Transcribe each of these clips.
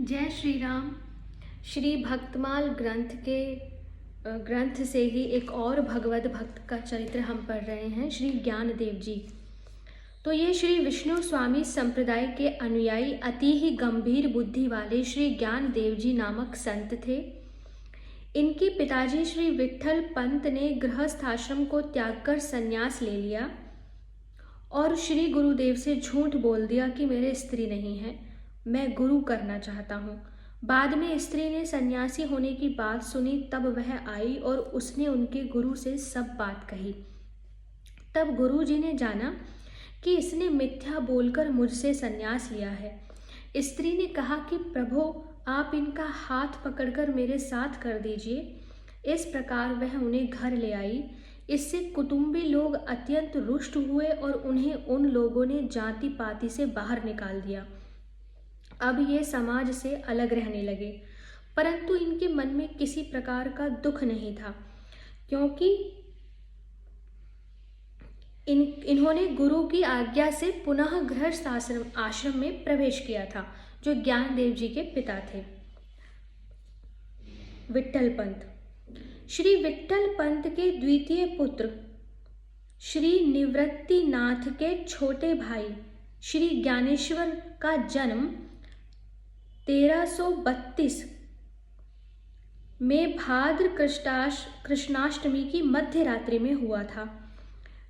जय श्री राम। श्री भक्तमाल ग्रंथ से ही एक और भगवत भक्त का चरित्र हम पढ़ रहे हैं, श्री ज्ञानदेव जी। तो ये श्री विष्णु स्वामी संप्रदाय के अनुयायी अति ही गंभीर बुद्धि वाले श्री ज्ञानदेव जी नामक संत थे। इनके पिताजी श्री विट्ठल पंत ने गृहस्थ आश्रम को त्याग कर संन्यास ले लिया और श्री गुरुदेव से झूठ बोल दिया कि मेरे स्त्री नहीं है, मैं गुरु करना चाहता हूँ। बाद में स्त्री ने सन्यासी होने की बात सुनी, तब वह आई और उसने उनके गुरु से सब बात कही। तब गुरु जी ने जाना कि इसने मिथ्या बोलकर मुझसे सन्यास लिया है। स्त्री ने कहा कि प्रभु, आप इनका हाथ पकड़कर मेरे साथ कर दीजिए। इस प्रकार वह उन्हें घर ले आई। इससे कुटुंबी लोग अत्यंत रुष्ट हुए और उन्हें उन लोगों ने जाति पाति से बाहर निकाल दिया। अब ये समाज से अलग रहने लगे, परंतु इनके मन में किसी प्रकार का दुख नहीं था, क्योंकि इन्होंने गुरु की आज्ञा से पुनः गृहस्थ आश्रम में प्रवेश किया था, जो ज्ञानदेव जी के पिता थे, विट्ठल पंत। श्री विट्ठल पंत के द्वितीय पुत्र श्री निवृत्तिनाथ के छोटे भाई श्री ज्ञानेश्वर का जन्म 1332 में भाद्र कृष्णाष्टमी की मध्य रात्रि में हुआ था।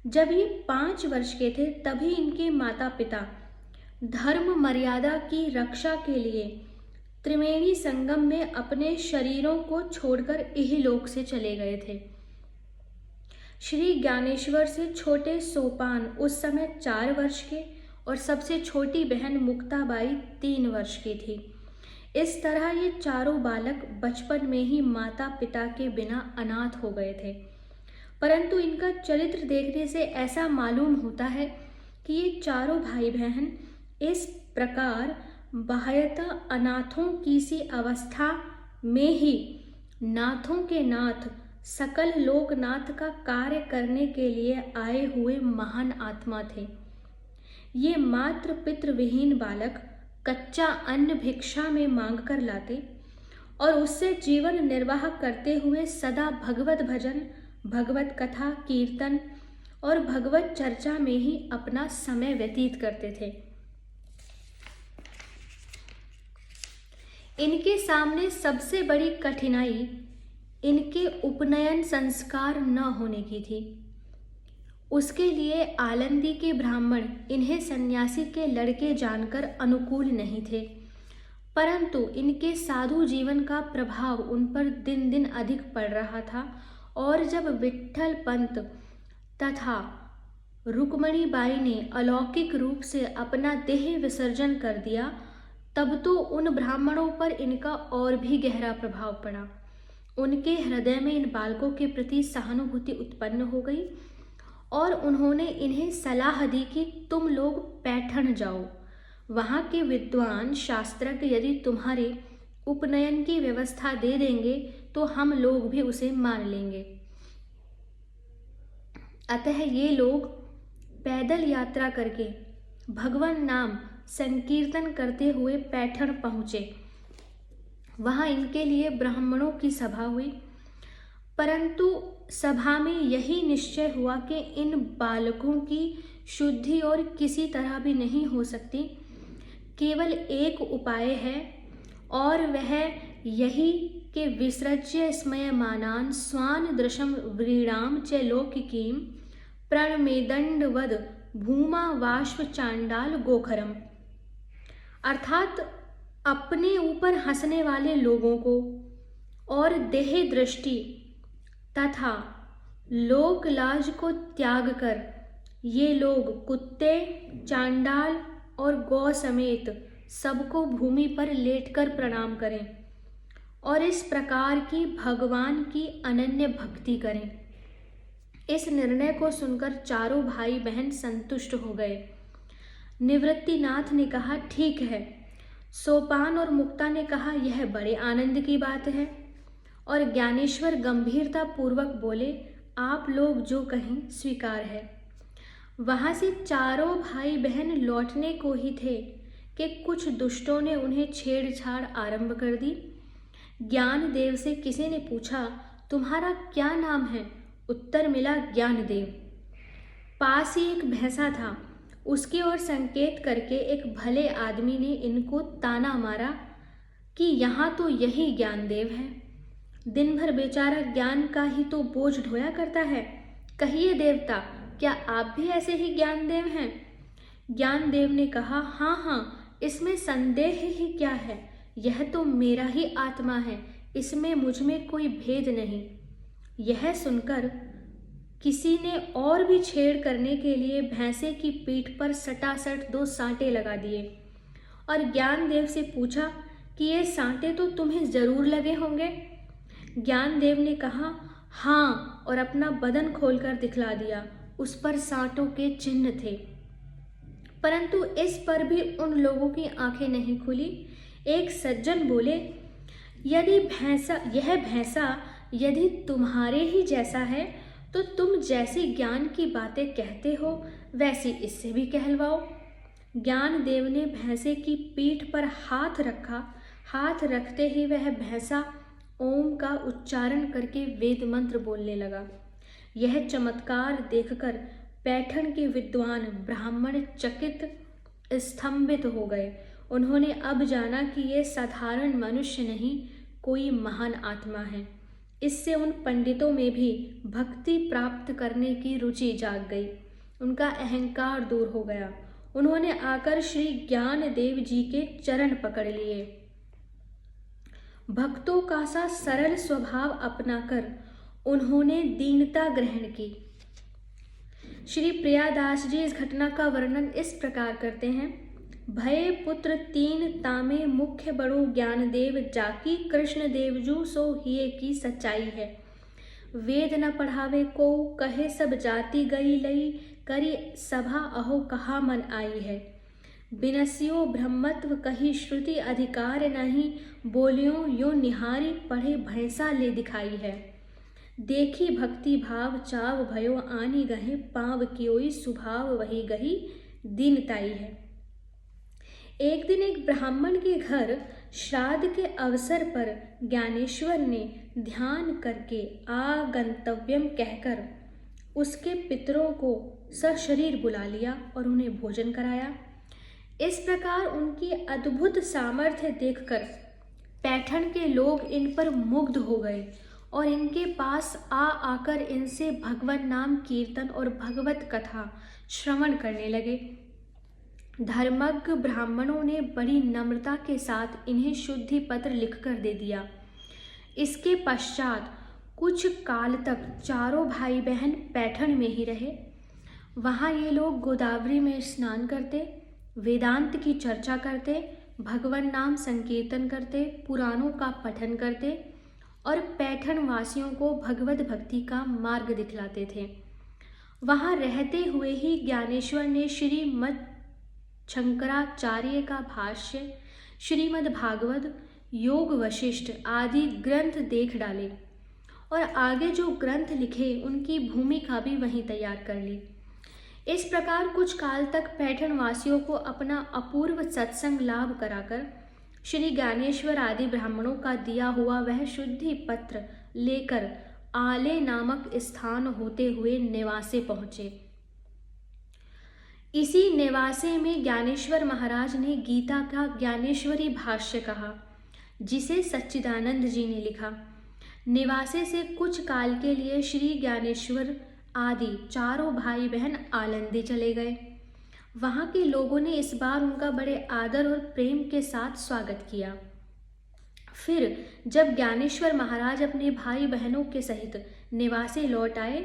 जब ये 5 वर्ष के थे, तभी इनके माता पिता धर्म मर्यादा की रक्षा के लिए त्रिवेणी संगम में अपने शरीरों को छोड़कर इहलोक से चले गए थे। श्री ज्ञानेश्वर से छोटे सोपान उस समय 4 वर्ष के और सबसे छोटी बहन मुक्ताबाई 3 वर्ष की थी। इस तरह ये चारों बालक बचपन में ही माता पिता के बिना अनाथ हो गए थे। परंतु इनका चरित्र देखने से ऐसा मालूम होता है कि ये चारों भाई बहन इस प्रकार बाह्यतः अनाथों की सी अवस्था में ही नाथों के नाथ सकल लोकनाथ का कार्य करने के लिए आए हुए महान आत्मा थे। ये मात्र पितृ विहीन बालक कच्चा अन्न भिक्षा में मांग कर लाते और उससे जीवन निर्वाह करते हुए सदा भगवत भजन, भगवत कथा, कीर्तन और भगवत चर्चा में ही अपना समय व्यतीत करते थे। इनके सामने सबसे बड़ी कठिनाई इनके उपनयन संस्कार न होने की थी। उसके लिए आलंदी के ब्राह्मण इन्हें सन्यासी के लड़के जानकर अनुकूल नहीं थे, परंतु इनके साधु जीवन का प्रभाव उन पर दिन दिन अधिक पड़ रहा था और जब विट्ठल पंत तथा रुक्मणी बाई ने अलौकिक रूप से अपना देह विसर्जन कर दिया, तब तो उन ब्राह्मणों पर इनका और भी गहरा प्रभाव पड़ा। उनके हृदय में इन बालकों के प्रति सहानुभूति उत्पन्न हो गई और उन्होंने इन्हें सलाह दी कि तुम लोग पैठण जाओ, वहाँ के विद्वान शास्त्रज्ञ यदि तुम्हारे उपनयन की व्यवस्था दे देंगे तो हम लोग भी उसे मान लेंगे। अतः ये लोग पैदल यात्रा करके भगवान नाम संकीर्तन करते हुए पैठण पहुँचे। वहाँ इनके लिए ब्राह्मणों की सभा हुई, परंतु सभा में यही निश्चय हुआ कि इन बालकों की शुद्धि और किसी तरह भी नहीं हो सकती। केवल एक उपाय है और वह यही कि विसृज्य स्मयमानान् स्वान् दृशं व्रीडां च लौकिकीं प्रणमेदंडवद भूमा वाष्प चांडाल गोखरम। अर्थात अपने ऊपर हंसने वाले लोगों को और देह दृष्टि तथा लोक लाज को त्याग कर ये लोग कुत्ते, चांडाल और गौ समेत सबको भूमि पर लेटकर प्रणाम करें और इस प्रकार की भगवान की अनन्य भक्ति करें। इस निर्णय को सुनकर चारों भाई बहन संतुष्ट हो गए। निवृत्तिनाथ ने कहा, ठीक है। सोपान और मुक्ता ने कहा, यह बड़े आनंद की बात है। और ज्ञानेश्वर गंभीरता पूर्वक बोले, आप लोग जो कहें स्वीकार है। वहाँ से चारों भाई बहन लौटने को ही थे कि कुछ दुष्टों ने उन्हें छेड़छाड़ आरंभ कर दी। ज्ञानदेव से किसी ने पूछा, तुम्हारा क्या नाम है? उत्तर मिला, ज्ञानदेव। पास ही एक भैंसा था, उसकी ओर संकेत करके एक भले आदमी ने इनको ताना मारा कि यहाँ तो यही ज्ञानदेव है। दिन भर बेचारा ज्ञान का ही तो बोझ ढोया करता है। कहिए देवता, क्या आप भी ऐसे ही ज्ञानदेव हैं? ज्ञानदेव ने कहा, हाँ हाँ, इसमें संदेह ही क्या है, यह तो मेरा ही आत्मा है, इसमें मुझ में कोई भेद नहीं। यह सुनकर किसी ने और भी छेड़ करने के लिए भैंसे की पीठ पर सटासट 2 सांटे लगा दिए और ज्ञानदेव से पूछा कि ये सांटे तो तुम्हें जरूर लगे होंगे। ज्ञानदेव ने कहा, हाँ, और अपना बदन खोलकर दिखला दिया। उस पर सांटों के चिन्ह थे। परंतु इस पर भी उन लोगों की आंखें नहीं खुली। एक सज्जन बोले, यह भैंसा यदि तुम्हारे ही जैसा है तो तुम जैसी ज्ञान की बातें कहते हो वैसी इससे भी कहलवाओ। ज्ञानदेव ने भैंसे की पीठ पर हाथ रखा। हाथ रखते ही वह भैंसा ओम का उच्चारण करके वेद मंत्र बोलने लगा। यह चमत्कार देखकर पैठण के विद्वान ब्राह्मण चकित स्तंभित हो गए। उन्होंने अब जाना कि ये साधारण मनुष्य नहीं, कोई महान आत्मा है। इससे उन पंडितों में भी भक्ति प्राप्त करने की रुचि जाग गई। उनका अहंकार दूर हो गया। उन्होंने आकर श्री ज्ञानदेव जी के चरण पकड़ लिए। भक्तों का सा सरल स्वभाव अपनाकर उन्होंने दीनता ग्रहण की। श्री प्रियादास जी इस घटना का वर्णन इस प्रकार करते हैं। भय पुत्र 3 तामे मुख्य बड़ो ज्ञानदेव जाकी कृष्ण देवजू सो हिये की सच्चाई है। वेद न पढ़ावे को कहे सब जाति गई लई करी सभा अहो कहा मन आई है। बिनसियो ब्रह्मत्व कही श्रुति अधिकार नहीं बोलियो यो निहारी पढ़े भैंसा ले दिखाई है। देखी भक्ति भाव चाव भयो आनी गहे पाव कियोई सुभाव वही गही दीनताई है। एक दिन एक ब्राह्मण के घर श्राद्ध के अवसर पर ज्ञानेश्वर ने ध्यान करके आगंतव्यम कहकर उसके पितरों को सशरीर बुला लिया और उन्हें भोजन कराया। इस प्रकार उनकी अद्भुत सामर्थ्य देखकर पैठण के लोग इन पर मुग्ध हो गए और इनके पास आकर इनसे भगवत नाम कीर्तन और भगवत कथा श्रवण करने लगे। धर्मज्ञ ब्राह्मणों ने बड़ी नम्रता के साथ इन्हें शुद्धि पत्र लिखकर दे दिया। इसके पश्चात कुछ काल तक चारों भाई बहन पैठण में ही रहे। वहाँ ये लोग गोदावरी में स्नान करते, वेदांत की चर्चा करते, भगवान नाम संकीर्तन करते, पुराणों का पठन करते और पैठण वासियों को भगवत भक्ति का मार्ग दिखलाते थे। वहाँ रहते हुए ही ज्ञानेश्वर ने श्रीमद् शंकराचार्य का भाष्य, श्रीमद् भागवत, योग वशिष्ठ आदि ग्रंथ देख डाले और आगे जो ग्रंथ लिखे उनकी भूमिका भी वहीं तैयार कर ली। इस प्रकार कुछ काल तक पैठण वासियों को अपना अपूर्व सत्संग लाभ कराकर श्री ज्ञानेश्वर आदि ब्राह्मणों का दिया हुआ वह शुद्धि पत्र लेकर आले नामक स्थान होते हुए नेवासे पहुँचे। इसी नेवासे में ज्ञानेश्वर महाराज ने गीता का ज्ञानेश्वरी भाष्य कहा, जिसे सच्चिदानंद जी ने लिखा। नेवासे से कुछ काल के लिए श्री ज्ञानेश्वर आदि चारों भाई बहन आलंदी चले गए। वहाँ के लोगों ने इस बार उनका बड़े आदर और प्रेम के साथ स्वागत किया। फिर जब ज्ञानेश्वर महाराज अपने भाई बहनों के सहित नेवासे लौट आए,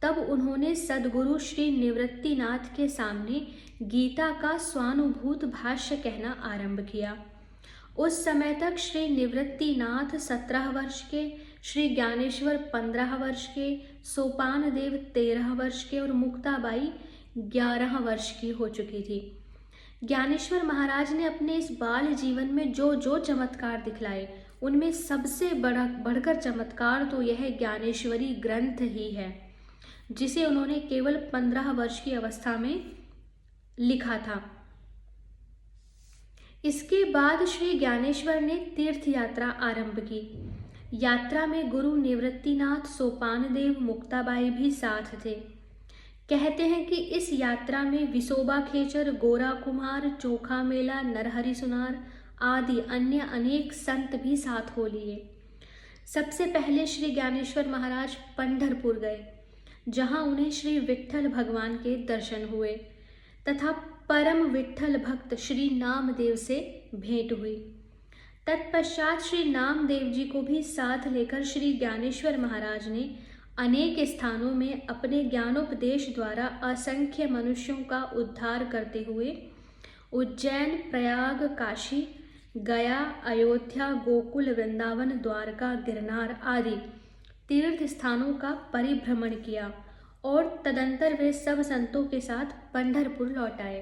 तब उन्होंने सद्गुरु श्री निवृत्तिनाथ के सामने गीता का स्वानुभूत भाष्य कहना आरंभ किया। उस समय तक श्री निवृत्तिनाथ 17 वर्ष के, श्री ज्ञानेश्वर 15 वर्ष के, सोपान देव 13 वर्ष के और मुक्ताबाई 11 वर्ष की हो चुकी थी। ज्ञानेश्वर महाराज ने अपने इस बाल जीवन में जो जो चमत्कार दिखलाए, उनमें सबसे बढ़कर चमत्कार तो यह ज्ञानेश्वरी ग्रंथ ही है, जिसे उन्होंने केवल 15 वर्ष की अवस्था में लिखा था। इसके बाद श्री ज्ञानेश्वर ने तीर्थ यात्रा आरंभ की। यात्रा में गुरु निवृत्तिनाथ, सोपानदेव, मुक्ताबाई भी साथ थे। कहते हैं कि इस यात्रा में विसोबा खेचर, गोरा कुमार, चोखा मेला, नरहरि सुनार आदि अन्य अनेक संत भी साथ हो लिए। सबसे पहले श्री ज्ञानेश्वर महाराज पंढरपुर गए, जहां उन्हें श्री विट्ठल भगवान के दर्शन हुए तथा परम विट्ठल भक्त श्री नामदेव से भेंट हुई। तत्पश्चात श्री नामदेव जी को भी साथ लेकर श्री ज्ञानेश्वर महाराज ने अनेक स्थानों में अपने ज्ञानोपदेश द्वारा असंख्य मनुष्यों का उद्धार करते हुए उज्जैन, प्रयाग, काशी, गया, अयोध्या, गोकुल, वृंदावन, द्वारका, गिरनार आदि तीर्थ स्थानों का परिभ्रमण किया और तदंतर वे सब संतों के साथ पंढरपुर लौट आए।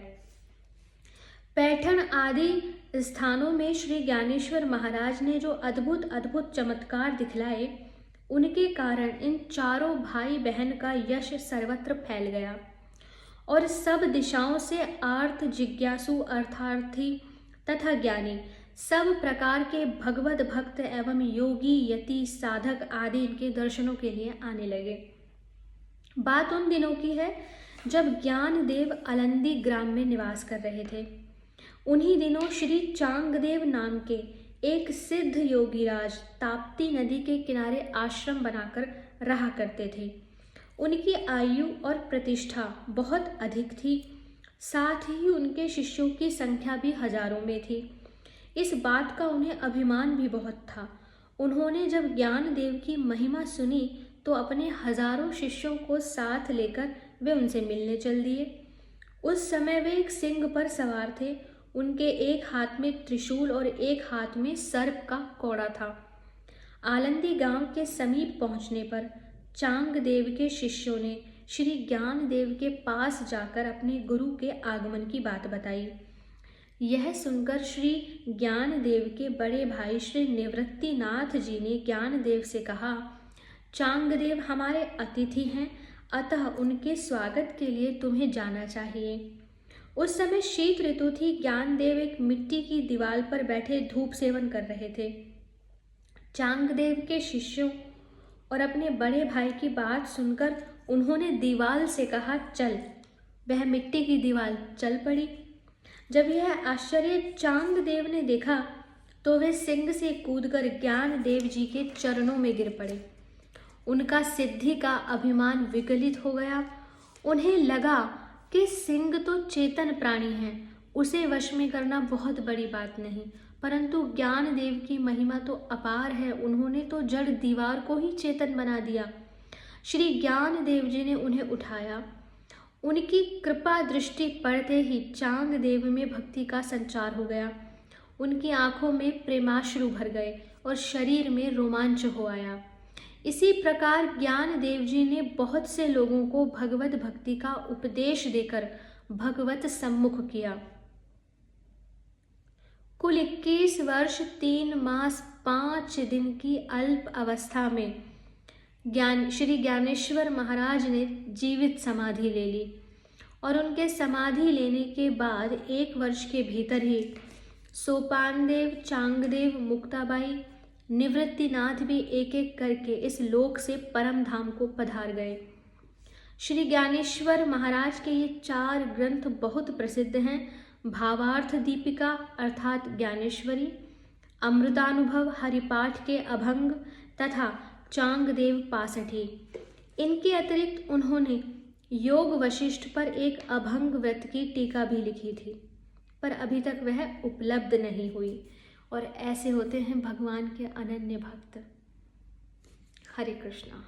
पैठण आदि स्थानों में श्री ज्ञानेश्वर महाराज ने जो अद्भुत अद्भुत चमत्कार दिखलाए, उनके कारण इन चारों भाई बहन का यश सर्वत्र फैल गया और सब दिशाओं से आर्त, जिज्ञासु, अर्थार्थी तथा ज्ञानी सब प्रकार के भगवत भक्त एवं योगी, यति, साधक आदि इनके दर्शनों के लिए आने लगे। बात उन दिनों की है जब ज्ञानदेव अलंदी ग्राम में निवास कर रहे थे। उन्हीं दिनों श्री चांगदेव नाम के एक सिद्ध योगीराज ताप्ती नदी के किनारे आश्रम बनाकर रहा करते थे। उनकी आयु और प्रतिष्ठा बहुत अधिक थी, साथ ही उनके शिष्यों की संख्या भी हजारों में थी। इस बात का उन्हें अभिमान भी बहुत था। उन्होंने जब ज्ञानदेव की महिमा सुनी तो अपने हजारों शिष्यों को साथ लेकर वे उनसे मिलने चल दिए। उस समय वे एक सिंह पर सवार थे। उनके एक हाथ में त्रिशूल और एक हाथ में सर्प का कौड़ा था। आलंदी गांव के समीप पहुंचने पर चांगदेव के शिष्यों ने श्री ज्ञानदेव के पास जाकर अपने गुरु के आगमन की बात बताई। यह सुनकर श्री ज्ञानदेव के बड़े भाई श्री निवृत्तिनाथ जी ने ज्ञानदेव से कहा, चांगदेव हमारे अतिथि हैं, अतः उनके स्वागत के लिए तुम्हें जाना चाहिए। उस समय शीत ऋतु थी। ज्ञानदेव एक मिट्टी की दीवार पर बैठे धूप सेवन कर रहे थे। चांगदेव के शिष्यों और अपने बड़े भाई की बात सुनकर उन्होंने दीवार से कहा, चल। वह मिट्टी की दीवार चल पड़ी। जब यह आश्चर्य चांगदेव ने देखा तो वे सिंह से कूदकर ज्ञानदेव जी के चरणों में गिर पड़े। उनका सिद्धि का अभिमान विगलित हो गया। उन्हें लगा कि सिंह तो चेतन प्राणी है, उसे वश में करना बहुत बड़ी बात नहीं, परंतु ज्ञानदेव की महिमा तो अपार है, उन्होंने तो जड़ दीवार को ही चेतन बना दिया। श्री ज्ञानदेव जी ने उन्हें उठाया। उनकी कृपा दृष्टि पड़ते ही चांगदेव में भक्ति का संचार हो गया। उनकी आंखों में प्रेमाश्रु भर गए और शरीर में रोमांच हो आया। इसी प्रकार ज्ञानदेव जी ने बहुत से लोगों को भगवत भक्ति का उपदेश देकर भगवत सम्मुख किया। कुल 21 वर्ष 3 मास 5 दिन की अल्प अवस्था में श्री ज्ञानेश्वर महाराज ने जीवित समाधि ले ली और उनके समाधि लेने के बाद 1 वर्ष के भीतर ही सोपानदेव, चांगदेव, मुक्ताबाई, निवृत्तिनाथ भी एक एक करके इस लोक से परम धाम को पधार गए। श्री ज्ञानेश्वर महाराज के ये 4 ग्रंथ बहुत प्रसिद्ध हैं। भावार्थ दीपिका अर्थात ज्ञानेश्वरी, अमृतानुभव, हरिपाठ के अभंग तथा चांगदेव पासठी। इनके अतिरिक्त उन्होंने योग वशिष्ठ पर एक अभंग व्रत की टीका भी लिखी थी, पर अभी तक वह उपलब्ध नहीं हुई। और ऐसे होते हैं भगवान के अनन्य भक्त। हरे कृष्णा।